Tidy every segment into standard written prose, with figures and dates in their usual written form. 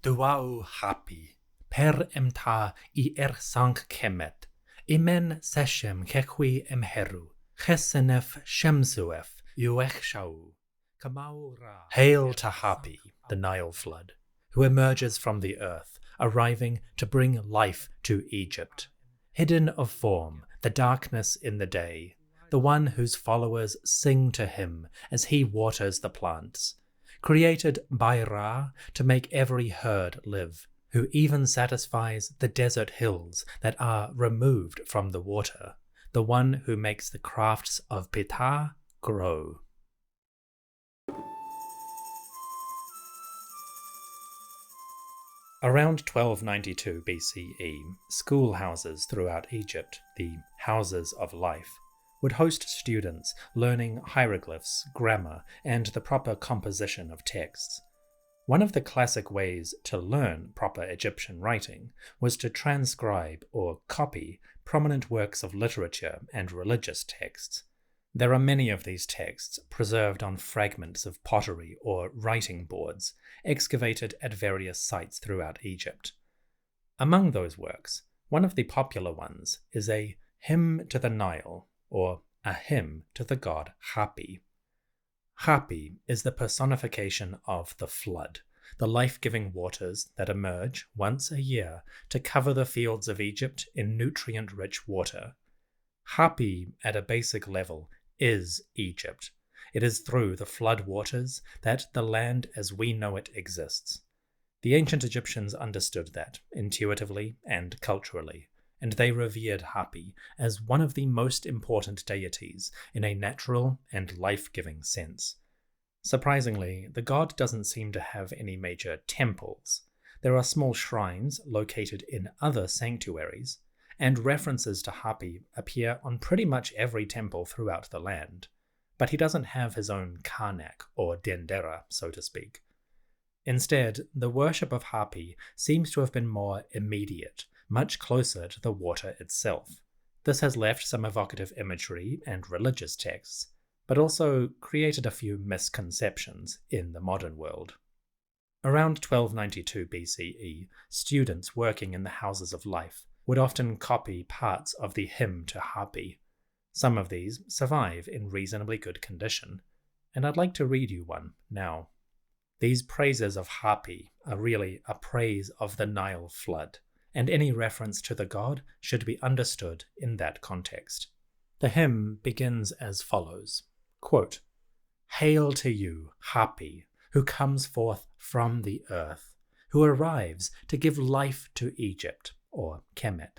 Duau Hapi, per emta I sank Kemet, imen seshem kekwi emheru, chesenef shemsuef uechshau. Hail to Hapi, the Nile flood, who emerges from the earth, arriving to bring life to Egypt. Hidden of form, the darkness in the day, the one whose followers sing to him as he waters the plants. Created by Ra to make every herd live, who even satisfies the desert hills that are removed from the water, the one who makes the crafts of Ptah grow. Around 1292 BCE, schoolhouses throughout Egypt, the houses of life, would host students learning hieroglyphs, grammar, and the proper composition of texts. One of the classic ways to learn proper Egyptian writing was to transcribe or copy prominent works of literature and religious texts. There are many of these texts preserved on fragments of pottery or writing boards, excavated at various sites throughout Egypt. Among those works, one of the popular ones is a Hymn to the Nile, or a hymn to the god Hapi. Hapi is the personification of the flood, the life-giving waters that emerge once a year to cover the fields of Egypt in nutrient-rich water. Hapi, at a basic level, is Egypt. It is through the flood waters that the land as we know it exists. The ancient Egyptians understood that, intuitively and culturally, and they revered Hapi as one of the most important deities in a natural and life-giving sense. Surprisingly, the god doesn't seem to have any major temples. There are small shrines located in other sanctuaries, and references to Hapi appear on pretty much every temple throughout the land, but he doesn't have his own Karnak or Dendera, so to speak. Instead, the worship of Hapi seems to have been more immediate, much closer to the water itself. This has left some evocative imagery and religious texts, but also created a few misconceptions in the modern world. Around 1292 BCE, students working in the houses of life would often copy parts of the hymn to Hapi. Some of these survive in reasonably good condition, and I'd like to read you one now. These praises of Hapi are really a praise of the Nile flood, and any reference to the god should be understood in that context. The hymn begins as follows, quote, "Hail to you, Hapi, who comes forth from the earth, who arrives to give life to Egypt, or Kemet,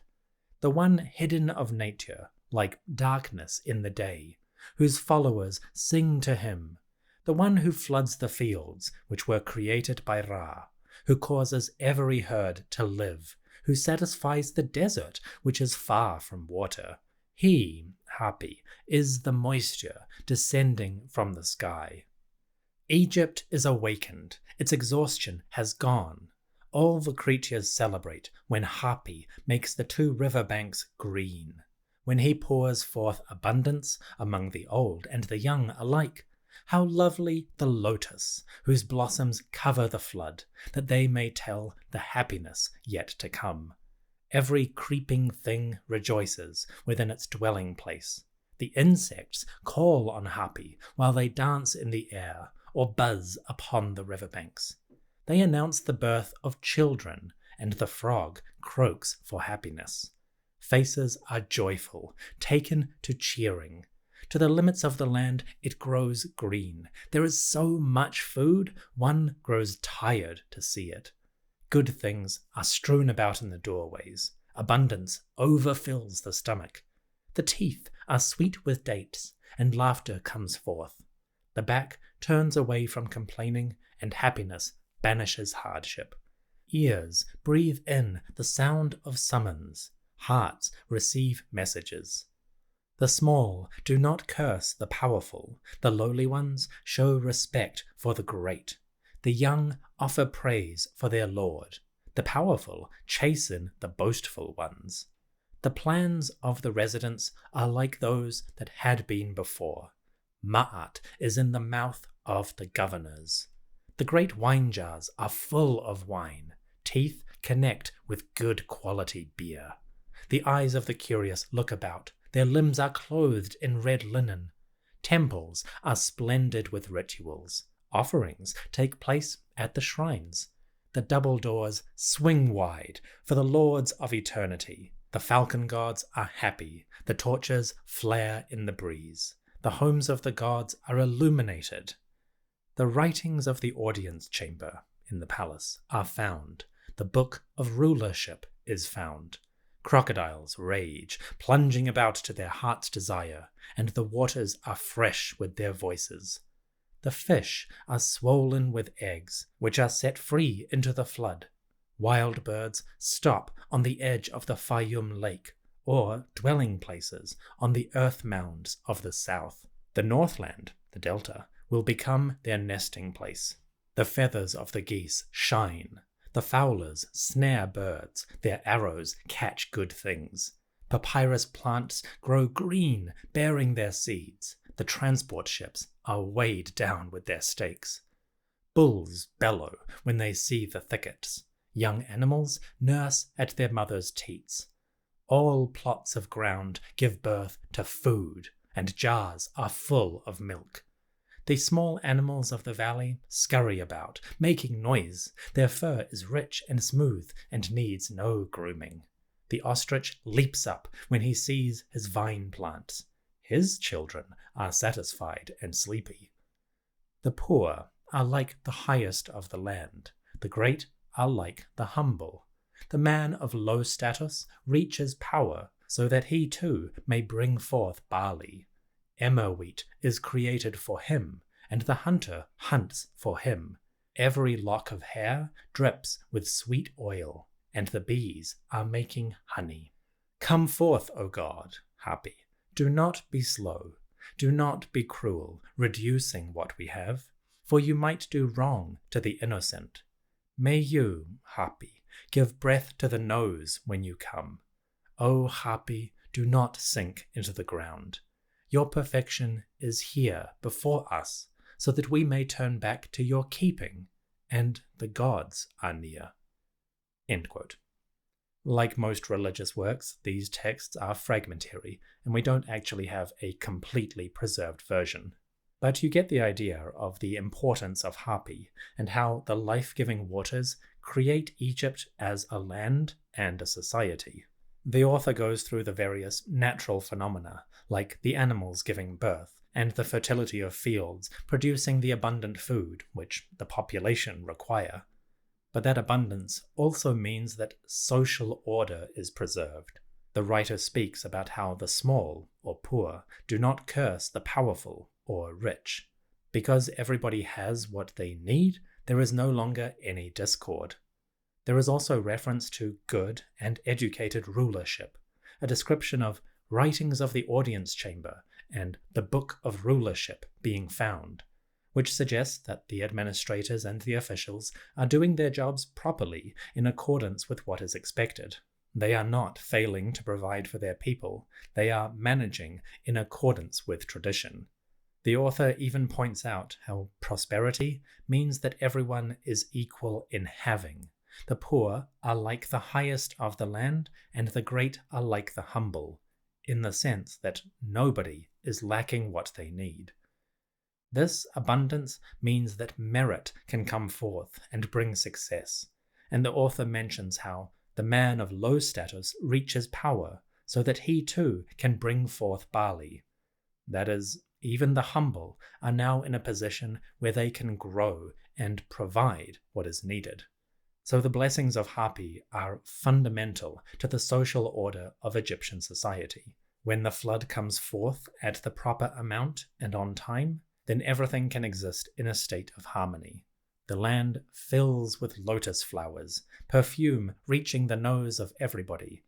the one hidden of nature, like darkness in the day, whose followers sing to him, the one who floods the fields which were created by Ra, who causes every herd to live, who satisfies the desert which is far from water. He, Hapi, is the moisture descending from the sky. Egypt is awakened, its exhaustion has gone. All the creatures celebrate when Hapi makes the two riverbanks green, when he pours forth abundance among the old and the young alike. How lovely the lotus, whose blossoms cover the flood, that they may tell the happiness yet to come. Every creeping thing rejoices within its dwelling place. The insects call on Hapi while they dance in the air or buzz upon the riverbanks. They announce the birth of children, and the frog croaks for happiness. Faces are joyful, taken to cheering. To the limits of the land it grows green. There is so much food, one grows tired to see it. Good things are strewn about in the doorways. Abundance overfills the stomach. The teeth are sweet with dates, and laughter comes forth. The back turns away from complaining, and happiness banishes hardship. Ears breathe in the sound of summons. Hearts receive messages. The small do not curse the powerful. The lowly ones show respect for the great. The young offer praise for their lord. The powerful chasten the boastful ones. The plans of the residents are like those that had been before. Ma'at is in the mouth of the governors. The great wine jars are full of wine. teeth connect with good quality beer. The eyes of the curious look about. Their limbs are clothed in red linen. Temples are splendid with rituals. Offerings take place at the shrines. The double doors swing wide for the lords of eternity. The falcon gods are happy. The torches flare in the breeze. The homes of the gods are illuminated. The writings of the audience chamber in the palace are found. The book of rulership is found. Crocodiles rage, plunging about to their heart's desire, and the waters are fresh with their voices. The fish are swollen with eggs, which are set free into the flood. Wild birds stop on the edge of the Fayum Lake, or dwelling places on the earth mounds of the south. The Northland, the Delta, will become their nesting place. The feathers of the geese shine. The fowlers snare birds. Their arrows catch good things. Papyrus plants grow green, bearing their seeds. The transport ships are weighed down with their stakes. Bulls bellow when they see the thickets. Young animals nurse at their mother's teats. All plots of ground give birth to food, and jars are full of milk. The small animals of the valley scurry about, making noise. Their fur is rich and smooth and needs no grooming. The ostrich leaps up when he sees his vine plants. His children are satisfied and sleepy. The poor are like the highest of the land. The great are like the humble. The man of low status reaches power so that he too may bring forth barley. Emmer wheat is created for him, and the hunter hunts for him. Every lock of hair drips with sweet oil, and the bees are making honey. Come forth, O God, Hapi. Do not be slow. Do not be cruel, reducing what we have, for you might do wrong to the innocent. May you, Hapi, give breath to the nose when you come. O Hapi, do not sink into the ground. Your perfection is here before us, so that we may turn back to your keeping, and the gods are near. End quote. Like most religious works, these texts are fragmentary, and we don't actually have a completely preserved version. But you get the idea of the importance of Hapi and how the life-giving waters create Egypt as a land and a society. The author goes through the various natural phenomena, like the animals giving birth, and the fertility of fields producing the abundant food which the population require. But that abundance also means that social order is preserved. The writer speaks about how the small, or poor, do not curse the powerful, or rich. Because everybody has what they need, there is no longer any discord. There is also reference to good and educated rulership, a description of writings of the audience chamber and the book of rulership being found, which suggests that the administrators and the officials are doing their jobs properly in accordance with what is expected. They are not failing to provide for their people, they are managing in accordance with tradition. The author even points out how prosperity means that everyone is equal in having. The poor are like the highest of the land, and the great are like the humble, in the sense that nobody is lacking what they need. This abundance means that merit can come forth and bring success, and the author mentions how the man of low status reaches power so that he too can bring forth barley. That is, even the humble are now in a position where they can grow and provide what is needed. So the blessings of Hapi are fundamental to the social order of Egyptian society. When the flood comes forth at the proper amount and on time, then everything can exist in a state of harmony. The land fills with lotus flowers, perfume reaching the nose of everybody,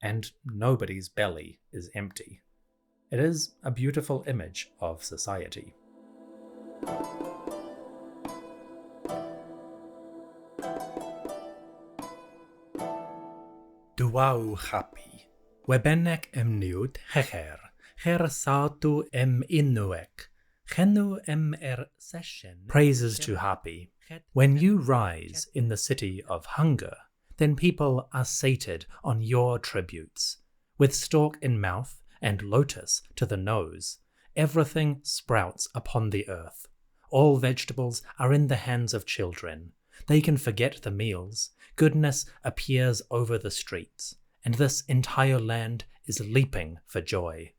and nobody's belly is empty. It is a beautiful image of society. Duau Hapi, webenek emniut hecher, her sautu em inuek. Praises to Hapi. When you rise in the city of hunger, then people are sated on your tributes. With stalk in mouth and lotus to the nose, everything sprouts upon the earth. All vegetables are in the hands of children. They can forget the meals. Goodness appears over the streets, and this entire land is leaping for joy.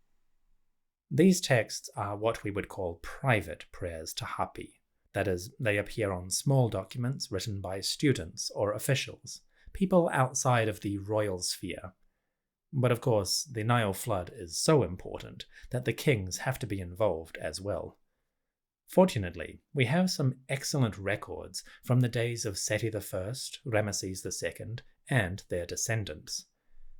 These texts are what we would call private prayers to Hapi. That is, they appear on small documents written by students or officials, people outside of the royal sphere. But of course, the Nile flood is so important that the kings have to be involved as well. Fortunately, we have some excellent records from the days of Seti I, Ramesses II, and their descendants.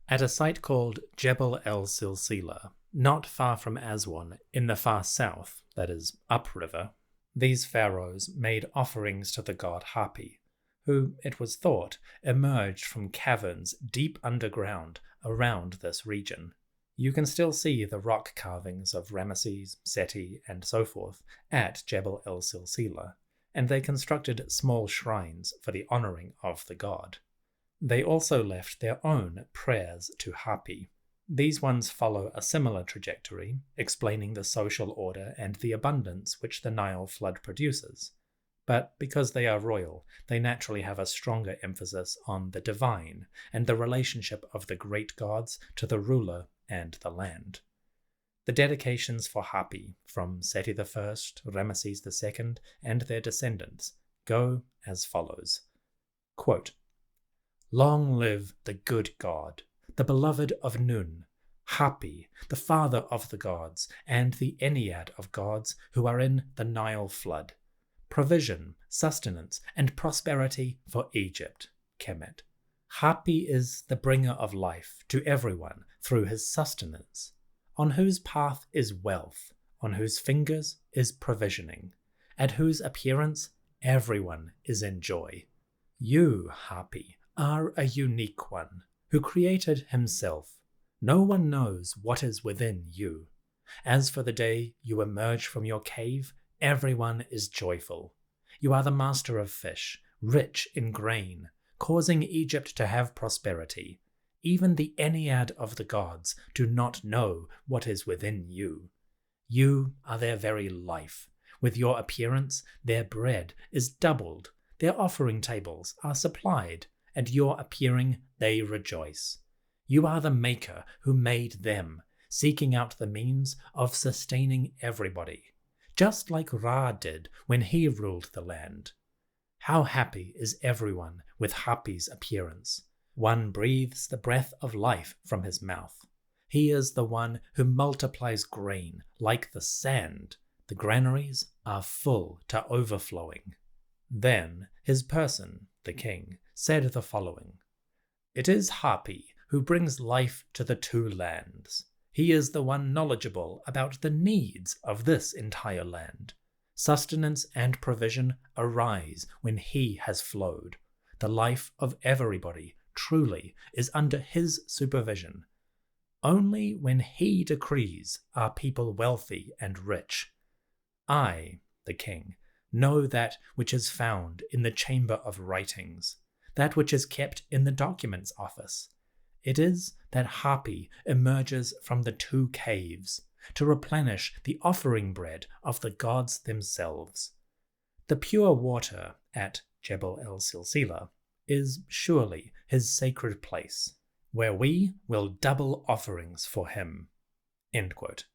At a site called Jebel el-Silsila, not far from Aswan, in the far south, that is, upriver, these pharaohs made offerings to the god Hapi, who, it was thought, emerged from caverns deep underground around this region. You can still see the rock carvings of Ramesses, Seti, and so forth at Jebel el-Silsila, and they constructed small shrines for the honouring of the god. They also left their own prayers to Hapi. These ones follow a similar trajectory, explaining the social order and the abundance which the Nile flood produces. But because they are royal, they naturally have a stronger emphasis on the divine and the relationship of the great gods to the ruler and the land. The dedications for Hapi from Seti I, Ramesses II, and their descendants go as follows. Quote, "Long live the good god, the beloved of Nun, Hapi, the father of the gods, and the Ennead of gods who are in the Nile flood. Provision, sustenance, and prosperity for Egypt, Kemet. Hapi is the bringer of life to everyone through his sustenance, on whose path is wealth, on whose fingers is provisioning, at whose appearance everyone is in joy. You, Hapi, are a unique one, who created himself. No one knows what is within you. As for the day you emerge from your cave, everyone is joyful. You are the master of fish, rich in grain, causing Egypt to have prosperity. Even the Ennead of the gods do not know what is within you. You are their very life. With your appearance, their bread is doubled, their offering tables are supplied, and your appearing they rejoice. You are the maker who made them, seeking out the means of sustaining everybody, just like Ra did when he ruled the land. How happy is everyone with Hapi's appearance. One breathes the breath of life from his mouth. He is the one who multiplies grain like the sand. The granaries are full to overflowing." Then his person, the king, said the following, "It is Hapi who brings life to the two lands. He is the one knowledgeable about the needs of this entire land. Sustenance and provision arise when he has flowed. The life of everybody truly is under his supervision. Only when he decrees are people wealthy and rich. I, the king, know that which is found in the chamber of writings, that which is kept in the documents office. It is that Hapi emerges from the two caves to replenish the offering bread of the gods themselves. The pure water at Jebel el-Silsila is surely his sacred place, where we will double offerings for him." End quote.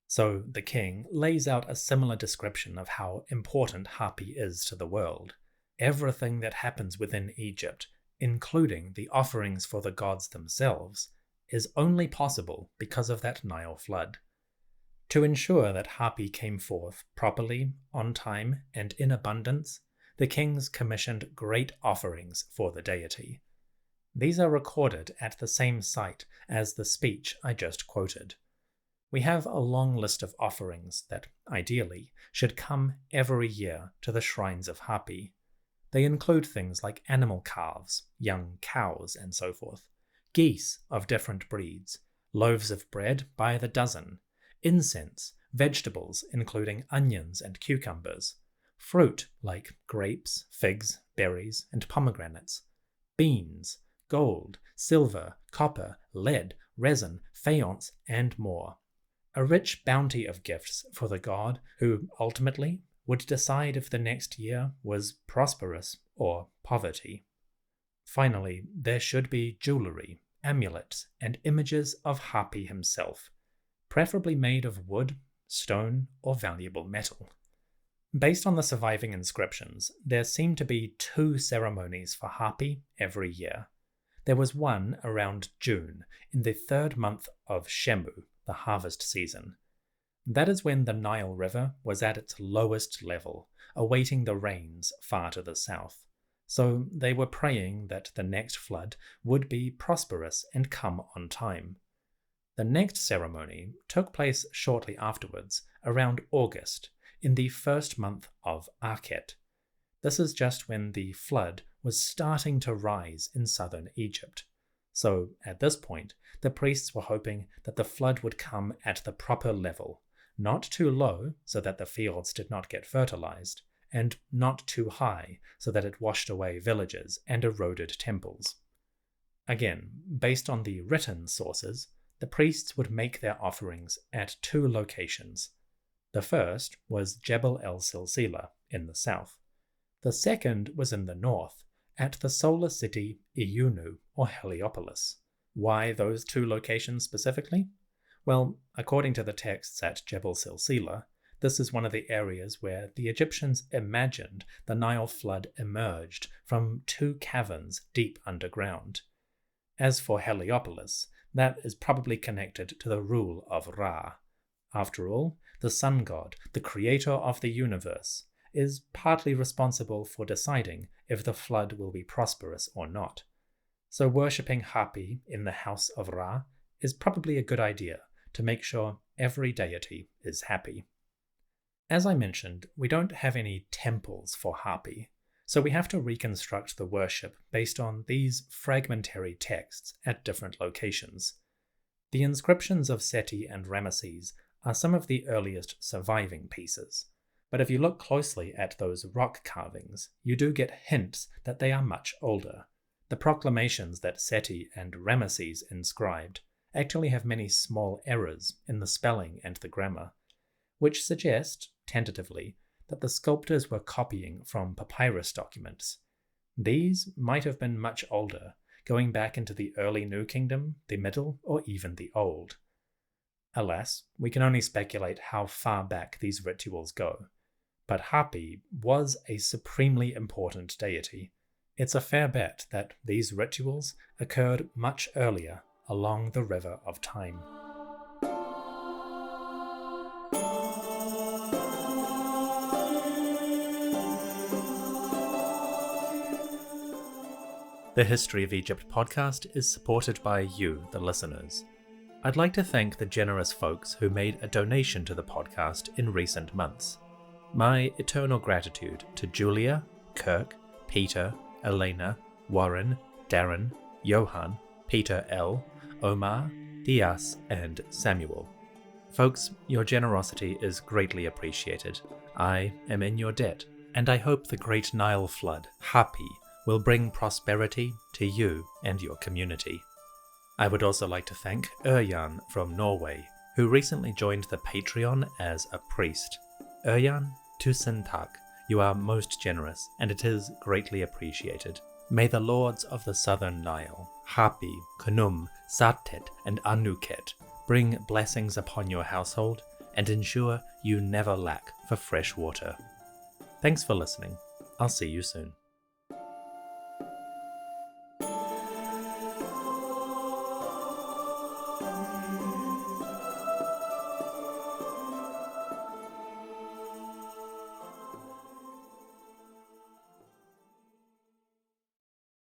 So the king lays out a similar description of how important Hapi is to the world. Everything that happens within Egypt, including the offerings for the gods themselves, is only possible because of that Nile flood. To ensure that Hapi came forth properly, on time, and in abundance, the kings commissioned great offerings for the deity. These are recorded at the same site as the speech I just quoted. We have a long list of offerings that, ideally, should come every year to the shrines of Hapi. They include things like animal calves, young cows, and so forth, geese of different breeds, loaves of bread by the dozen, incense, vegetables including onions and cucumbers, fruit like grapes, figs, berries, and pomegranates, beans, gold, silver, copper, lead, resin, faience, and more. A rich bounty of gifts for the god who ultimately would decide if the next year was prosperous or poverty. Finally, there should be jewelry, amulets, and images of Hapi himself, preferably made of wood, stone, or valuable metal. Based on the surviving inscriptions, there seem to be 2 ceremonies for Hapi every year. There was one around June, in the 3rd month of Shemu, the harvest season. That is when the Nile River was at its lowest level, awaiting the rains far to the south. So they were praying that the next flood would be prosperous and come on time. The next ceremony took place shortly afterwards, around August, in the 1st month of Akhet. This is just when the flood was starting to rise in southern Egypt. So at this point, the priests were hoping that the flood would come at the proper level, not too low so that the fields did not get fertilized, and not too high so that it washed away villages and eroded temples. Again, based on the written sources, the priests would make their offerings at 2 locations. The first was Jebel el-Silsila in the south. The second was in the north, at the solar city Iyunu or Heliopolis. Why those 2 locations specifically? Well, according to the texts at Jebel Silsila, this is one of the areas where the Egyptians imagined the Nile flood emerged from 2 caverns deep underground. As for Heliopolis, that is probably connected to the rule of Ra. After all, the sun god, the creator of the universe, is partly responsible for deciding if the flood will be prosperous or not. So worshipping Hapi in the house of Ra is probably a good idea to make sure every deity is happy. As I mentioned, we don't have any temples for Hapi, so we have to reconstruct the worship based on these fragmentary texts at different locations. The inscriptions of Seti and Ramesses are some of the earliest surviving pieces, but if you look closely at those rock carvings, you do get hints that they are much older. The proclamations that Seti and Ramesses inscribed actually have many small errors in the spelling and the grammar, which suggest, tentatively, that the sculptors were copying from papyrus documents. These might have been much older, going back into the early New Kingdom, the Middle, or even the Old. Alas, we can only speculate how far back these rituals go. But Hapi was a supremely important deity. It's a fair bet that these rituals occurred much earlier along the river of time. The History of Egypt podcast is supported by you, the listeners. I'd like to thank the generous folks who made a donation to the podcast in recent months. My eternal gratitude to Julia, Kirk, Peter, Elena, Warren, Darren, Johan, Peter L., Omar, Diaz, and Samuel. Folks, your generosity is greatly appreciated. I am in your debt, and I hope the Great Nile Flood, Hapi, will bring prosperity to you and your community. I would also like to thank Ørjan from Norway, who recently joined the Patreon as a priest. Ørjan, tusen takk. You are most generous, and it is greatly appreciated. May the lords of the southern Nile, Hapi, Khnum, Satet, and Anuket, bring blessings upon your household and ensure you never lack for fresh water. Thanks for listening. I'll see you soon.